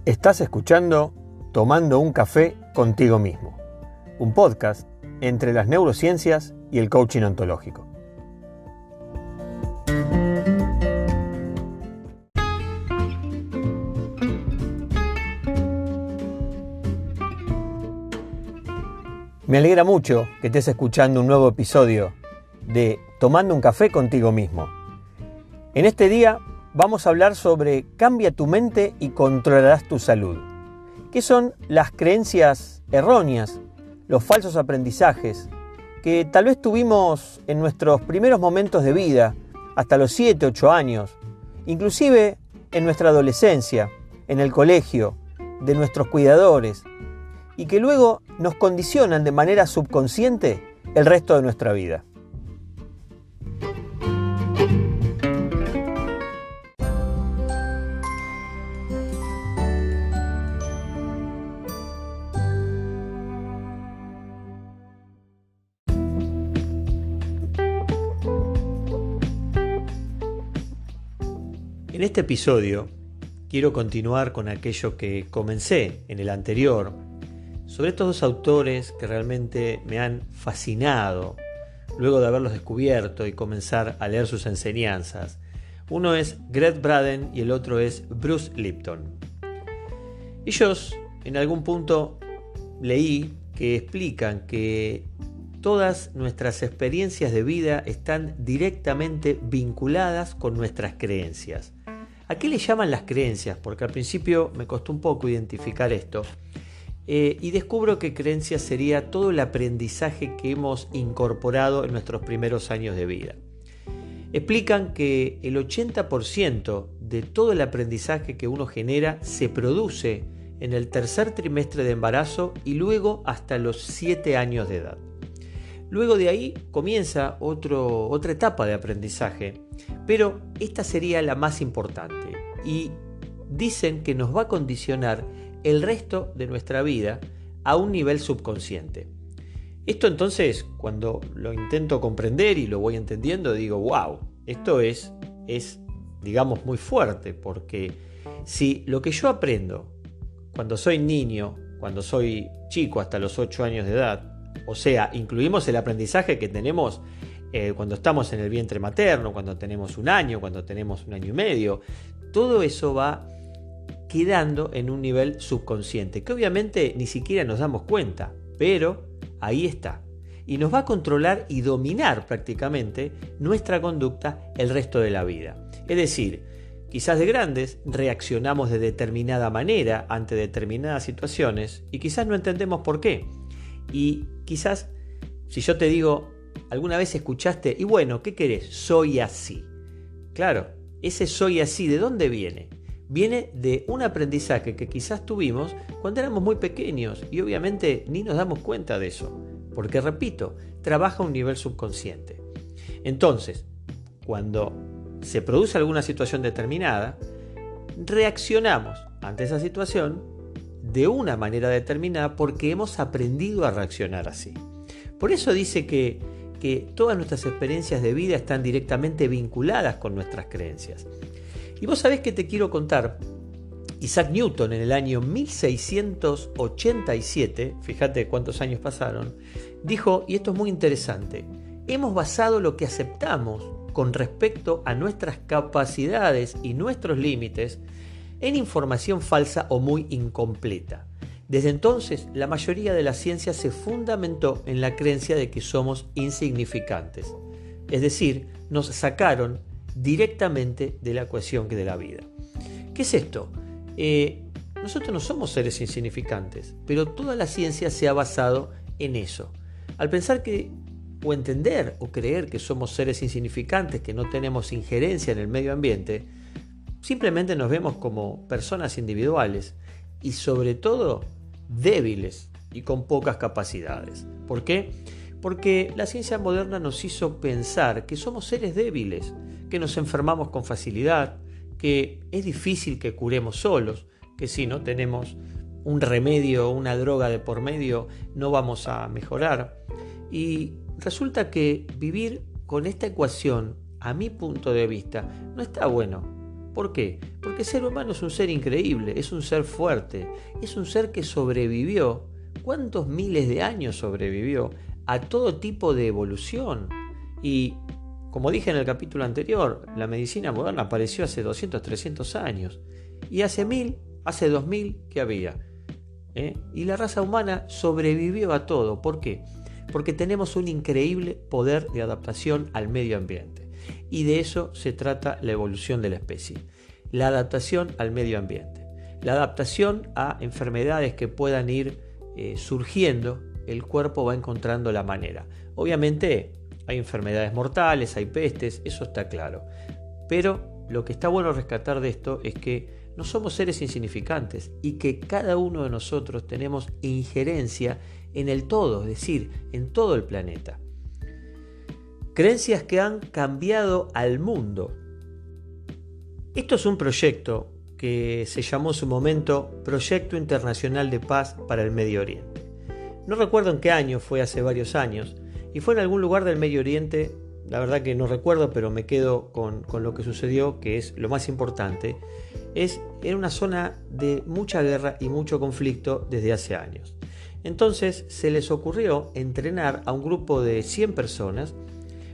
Estás escuchando Tomando un café contigo mismo, un podcast entre las neurociencias y el coaching ontológico. Me alegra mucho que estés escuchando un nuevo episodio de Tomando un café contigo mismo. En este día vamos a hablar sobre cambia tu mente y controlarás tu salud. ¿Qué son las creencias erróneas, los falsos aprendizajes que tal vez tuvimos en nuestros primeros momentos de vida, hasta los 7, 8 años, inclusive en nuestra adolescencia, en el colegio, de nuestros cuidadores, y que luego nos condicionan de manera subconsciente el resto de nuestra vida? En este episodio quiero continuar con aquello que comencé en el anterior, sobre estos dos autores que realmente me han fascinado luego de haberlos descubierto y comenzar a leer sus enseñanzas. Uno es Gret Braden y el otro es Bruce Lipton. Ellos en algún punto leí que explican que todas nuestras experiencias de vida están directamente vinculadas con nuestras creencias. ¿A qué le llaman las creencias? Porque al principio me costó un poco identificar esto. Y descubro que creencias sería todo el aprendizaje que hemos incorporado en nuestros primeros años de vida. Explican que el 80% de todo el aprendizaje que uno genera se produce en el tercer trimestre de embarazo y luego hasta los 7 años de edad. Luego de ahí comienza otra etapa de aprendizaje, pero esta sería la más importante y dicen que nos va a condicionar el resto de nuestra vida a un nivel subconsciente. Esto entonces, cuando lo intento comprender y lo voy entendiendo, digo, wow, esto es digamos, muy fuerte, porque si lo que yo aprendo cuando soy niño, cuando soy chico hasta los 8 años de edad, o sea, incluimos el aprendizaje que tenemos cuando estamos en el vientre materno, cuando tenemos 1 año, cuando tenemos 1 año y medio, todo eso va quedando en un nivel subconsciente, que obviamente ni siquiera nos damos cuenta, pero ahí está. Y nos va a controlar y dominar prácticamente nuestra conducta el resto de la vida. Es decir, quizás de grandes reaccionamos de determinada manera ante determinadas situaciones y quizás no entendemos por qué. Y quizás, si yo te digo, alguna vez escuchaste, y bueno, ¿qué querés? Soy así. Claro, ese soy así, ¿de dónde viene? Viene de un aprendizaje que quizás tuvimos cuando éramos muy pequeños y obviamente ni nos damos cuenta de eso, porque repito, trabaja a un nivel subconsciente. Entonces, cuando se produce alguna situación determinada, reaccionamos ante esa situación de una manera determinada porque hemos aprendido a reaccionar así. Por eso dice que todas nuestras experiencias de vida están directamente vinculadas con nuestras creencias. Y vos sabés que te quiero contar, Isaac Newton en el año 1687, fíjate cuántos años pasaron, dijo, y esto es muy interesante, hemos basado lo que aceptamos con respecto a nuestras capacidades y nuestros límites en información falsa o muy incompleta. Desde entonces, la mayoría de la ciencia se fundamentó en la creencia de que somos insignificantes. Es decir, nos sacaron directamente de la ecuación que de la vida. ¿Qué es esto? Nosotros no somos seres insignificantes, pero toda la ciencia se ha basado en eso. Al pensar que, o entender o creer que somos seres insignificantes, que no tenemos injerencia en el medio ambiente, simplemente nos vemos como personas individuales y sobre todo débiles y con pocas capacidades. ¿Por qué? Porque la ciencia moderna nos hizo pensar que somos seres débiles, que nos enfermamos con facilidad, que es difícil que curemos solos, que si no tenemos un remedio o una droga de por medio no vamos a mejorar. Y resulta que vivir con esta ecuación, a mi punto de vista, no está bueno. ¿Por qué? Porque el ser humano es un ser increíble, es un ser fuerte, es un ser que sobrevivió. ¿Cuántos miles de años sobrevivió a todo tipo de evolución? Y como dije en el capítulo anterior, la medicina moderna apareció hace 200, 300 años. Y hace 1000, hace 2000, ¿qué había? Y la raza humana sobrevivió a todo. ¿Por qué? Porque tenemos un increíble poder de adaptación al medio ambiente. Y de eso se trata la evolución de la especie. La adaptación al medio ambiente. La adaptación a enfermedades que puedan ir surgiendo, el cuerpo va encontrando la manera. Obviamente hay enfermedades mortales, hay pestes, eso está claro. Pero lo que está bueno rescatar de esto es que no somos seres insignificantes y que cada uno de nosotros tenemos injerencia en el todo, es decir, en todo el planeta. Creencias que han cambiado al mundo. Esto es un proyecto que se llamó en su momento Proyecto Internacional de Paz para el Medio Oriente. No recuerdo en qué año, fue hace varios años, y fue en algún lugar del Medio Oriente, la verdad que no recuerdo, pero me quedo con lo que sucedió, que es lo más importante. Es en una zona de mucha guerra y mucho conflicto desde hace años. Entonces se les ocurrió entrenar a un grupo de 100 personas,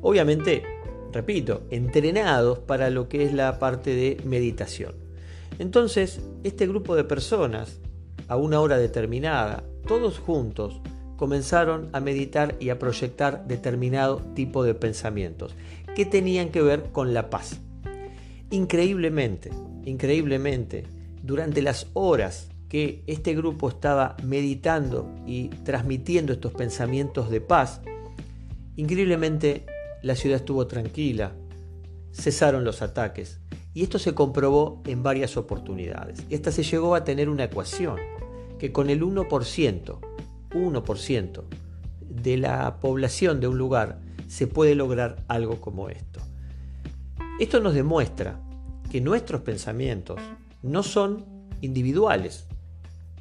obviamente, repito, entrenados para lo que es la parte de meditación. Entonces, este grupo de personas, a una hora determinada, todos juntos, comenzaron a meditar y a proyectar determinado tipo de pensamientos que tenían que ver con la paz. Increíblemente, durante las horas que este grupo estaba meditando y transmitiendo estos pensamientos de paz, increíblemente la ciudad estuvo tranquila, cesaron los ataques y esto se comprobó en varias oportunidades. Esta se llegó a tener una ecuación que con el 1% de la población de un lugar se puede lograr algo como esto. Esto nos demuestra que nuestros pensamientos no son individuales.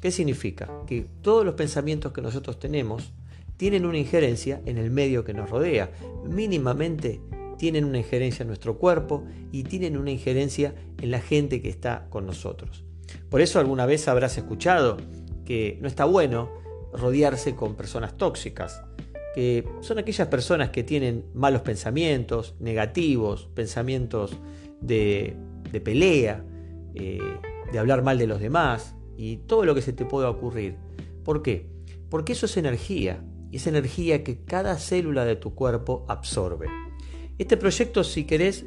¿Qué significa? Que todos los pensamientos que nosotros tenemos tienen una injerencia en el medio que nos rodea. Mínimamente tienen una injerencia en nuestro cuerpo y tienen una injerencia en la gente que está con nosotros. Por eso alguna vez habrás escuchado que no está bueno rodearse con personas tóxicas, que son aquellas personas que tienen malos pensamientos, negativos, pensamientos de pelea, de hablar mal de los demás y todo lo que se te pueda ocurrir. ¿Por qué? Porque eso es energía, y es energía que cada célula de tu cuerpo absorbe. Este proyecto, si querés,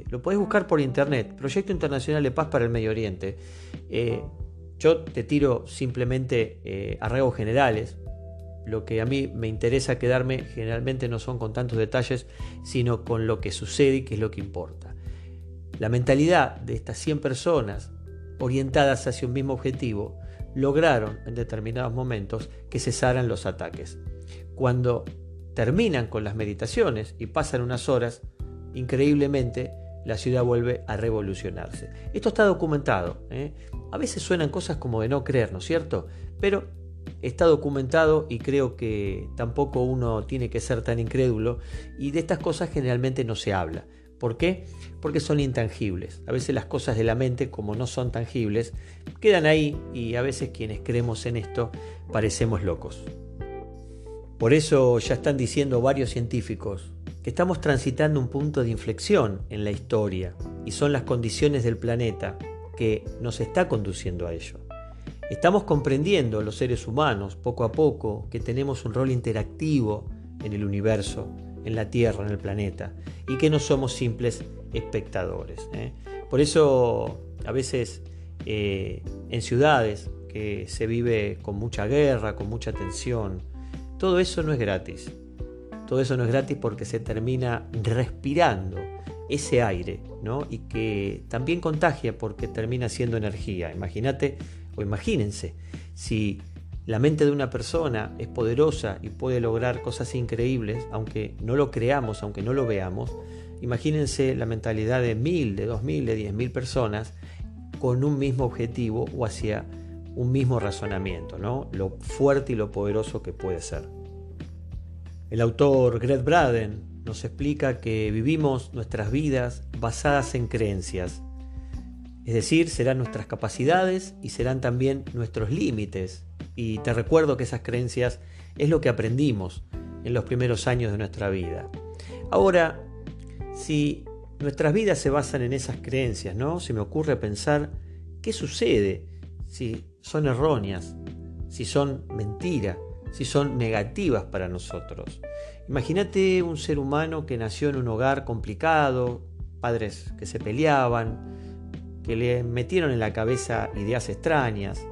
lo podés buscar por internet, Proyecto Internacional de Paz para el Medio Oriente. Yo te tiro simplemente a rasgos generales. Lo que a mí me interesa quedarme generalmente no son con tantos detalles, sino con lo que sucede y que es lo que importa. La mentalidad de estas 100 personas orientadas hacia un mismo objetivo lograron en determinados momentos que cesaran los ataques. Cuando terminan con las meditaciones y pasan unas horas, increíblemente la ciudad vuelve a revolucionarse. Esto está documentado. A veces suenan cosas como de no creer, ¿no es cierto? Pero está documentado y creo que tampoco uno tiene que ser tan incrédulo, y de estas cosas generalmente no se habla. ¿Por qué? Porque son intangibles. A veces las cosas de la mente, como no son tangibles, quedan ahí, y a veces quienes creemos en esto parecemos locos. Por eso ya están diciendo varios científicos que estamos transitando un punto de inflexión en la historia, y son las condiciones del planeta que nos está conduciendo a ello. Estamos comprendiendo los seres humanos poco a poco que tenemos un rol interactivo en el universo, en la Tierra, en el planeta, y que no somos simples espectadores. Por eso a veces en ciudades que se vive con mucha guerra, con mucha tensión, todo eso no es gratis. Todo eso no es gratis porque se termina respirando ese aire, ¿no? Y que también contagia porque termina siendo energía. Imagínate o imagínense, si la mente de una persona es poderosa y puede lograr cosas increíbles, aunque no lo creamos, aunque no lo veamos, imagínense la mentalidad de 1000, de 2000, de 10.000 personas con un mismo objetivo o hacia un mismo razonamiento, ¿no? Lo fuerte y lo poderoso que puede ser. El autor Gerd Braden nos explica que vivimos nuestras vidas basadas en creencias. Es decir, serán nuestras capacidades y serán también nuestros límites. Y te recuerdo que esas creencias es lo que aprendimos en los primeros años de nuestra vida. Ahora, si nuestras vidas se basan en esas creencias, ¿no? Se me ocurre pensar qué sucede si son erróneas, si son mentiras, si son negativas para nosotros. Imagínate un ser humano que nació en un hogar complicado, padres que se peleaban, que le metieron en la cabeza ideas extrañas,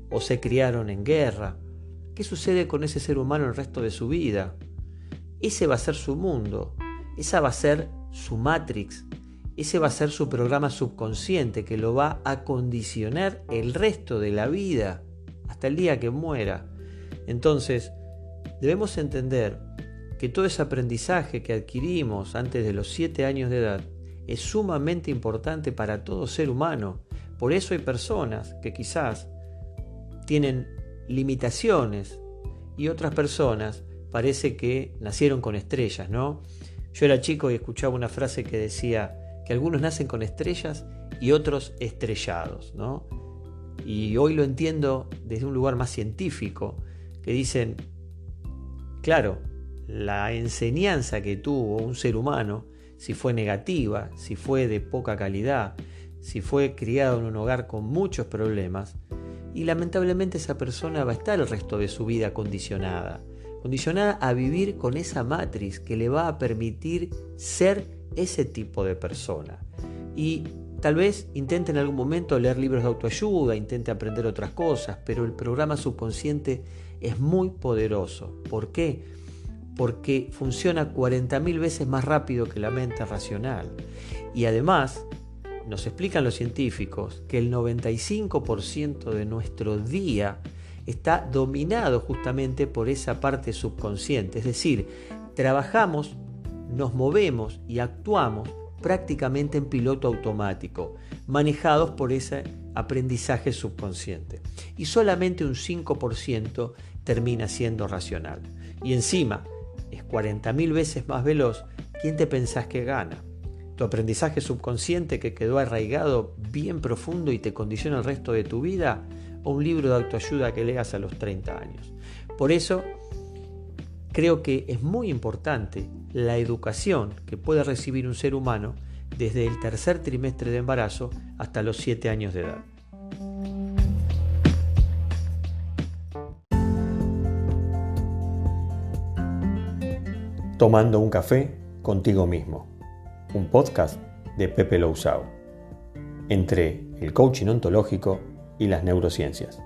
o se criaron en guerra. ¿Qué sucede con ese ser humano el resto de su vida? Ese va a ser su mundo, esa va a ser su matrix, ese va a ser su programa subconsciente que lo va a condicionar el resto de la vida, hasta el día que muera. Entonces, debemos entender que todo ese aprendizaje que adquirimos antes de los 7 años de edad es sumamente importante para todo ser humano. Por eso hay personas que quizás tienen limitaciones y otras personas parece que nacieron con estrellas, ¿no? Yo era chico y escuchaba una frase que decía que algunos nacen con estrellas y otros estrellados, ¿no? Y hoy lo entiendo desde un lugar más científico, que dicen, claro, la enseñanza que tuvo un ser humano, si fue negativa, si fue de poca calidad, si fue criado en un hogar con muchos problemas, y lamentablemente esa persona va a estar el resto de su vida condicionada a vivir con esa matriz que le va a permitir ser ese tipo de persona. Y tal vez intente en algún momento leer libros de autoayuda, intente aprender otras cosas, pero el programa subconsciente es muy poderoso. ¿Por qué? Porque funciona 40.000 veces más rápido que la mente racional. Y además, nos explican los científicos que el 95% de nuestro día está dominado justamente por esa parte subconsciente. Es decir, trabajamos, nos movemos y actuamos prácticamente en piloto automático, manejados por ese aprendizaje subconsciente. Y solamente un 5% termina siendo racional. Y encima, es 40.000 veces más veloz. ¿Quién te pensás que gana? ¿Tu aprendizaje subconsciente que quedó arraigado bien profundo y te condiciona el resto de tu vida? ¿O un libro de autoayuda que leas a los 30 años? Por eso, creo que es muy importante la educación que puede recibir un ser humano desde el tercer trimestre de embarazo hasta los 7 años de edad. Tomando un café contigo mismo. Un podcast de Pepe Lousao. Entre el coaching ontológico y las neurociencias.